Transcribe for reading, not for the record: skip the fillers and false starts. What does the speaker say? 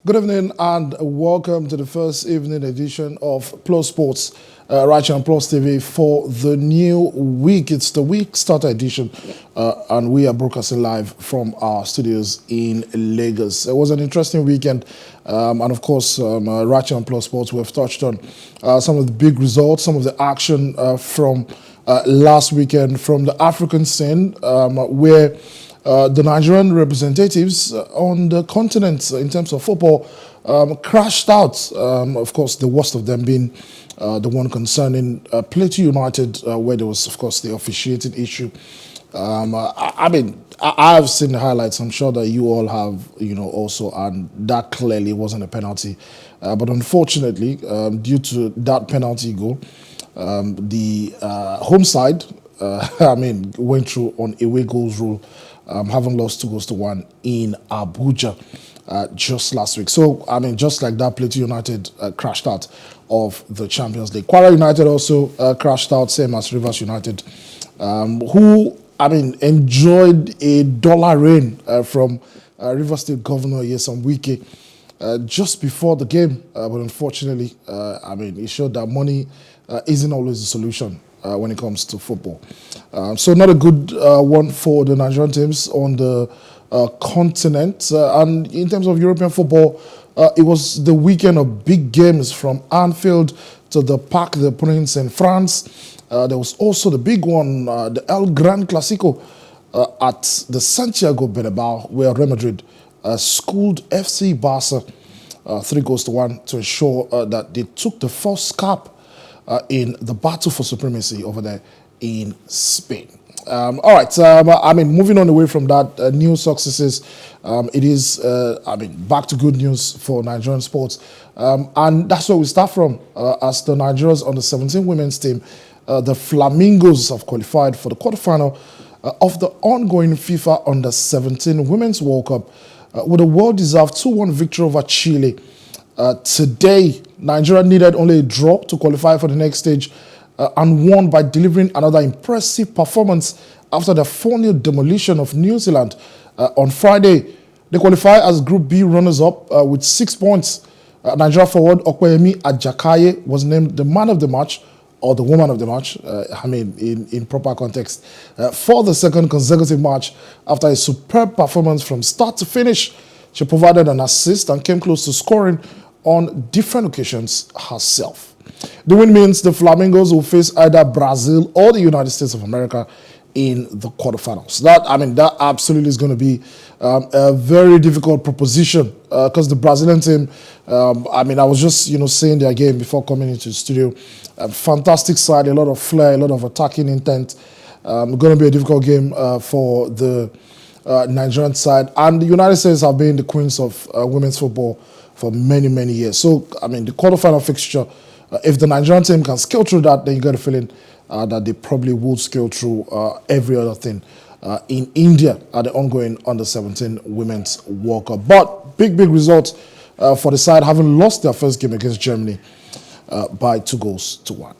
Good evening and welcome to the first evening edition of Plus Sports right here on Plus TV for the new week. It's the week starter edition and we are broadcasting live from our studios in Lagos. It was an interesting weekend and of course right here on Plus Sports we've touched on some of the big results, some of the action from last weekend from the African scene where the Nigerian representatives on the continent in terms of football crashed out. Of course, the worst of them being the one concerning Plateau United, where there was, of course, the officiating issue. I have seen the highlights. I'm sure that you all have, also, and that clearly wasn't a penalty. But unfortunately, due to that penalty goal, the home side, went through on away goals rule. Having lost 2-1 in Abuja just last week. So, just like that, Plateau United crashed out of the Champions League. Kwara United also crashed out, same as Rivers United, who, enjoyed a dollar rain from Rivers State Governor Yesom Wike just before the game. But unfortunately, it showed that money isn't always the solution when it comes to football. So not a good one for the Nigerian teams on the continent. And in terms of European football, it was the weekend of big games from Anfield to the Parc des Princes in France. There was also the big one, the El Gran Clasico at the Santiago Bernabeu, where Real Madrid schooled FC Barca 3-1 to ensure that they took the first cap in the battle for supremacy over there in Spain. All right, moving on away from that, new successes, it is, back to good news for Nigerian sports. And that's where we start from, as the Nigerians on the 17 women's team, the Flamingos have qualified for the quarterfinal of the ongoing FIFA Under-17 Women's World Cup with a well-deserved 2-1 victory over Chile. Today, Nigeria needed only a draw to qualify for the next stage and won by delivering another impressive performance after the 4-0 demolition of New Zealand on Friday. They qualify as Group B runners-up with 6 points. Nigeria forward Okweyemi Ajakaye was named the man of the match, or the woman of the match, in proper context, for the second consecutive match after a superb performance from start to finish. She provided an assist and came close to scoring on different occasions herself. The win means the Flamingos will face either Brazil or the United States of America in the quarterfinals. That absolutely is going to be a very difficult proposition because the Brazilian team, I was just, seeing their game before coming into the studio. Fantastic side, a lot of flair, a lot of attacking intent. Going to be a difficult game for the Nigerian side. And the United States have been the queens of women's football for many, many years. So, the quarterfinal fixture, if the Nigerian team can scale through that, then you get a feeling that they probably will scale through every other thing in India at the ongoing Under-17 Women's World Cup. But big results for the side, having lost their first game against Germany by 2-1.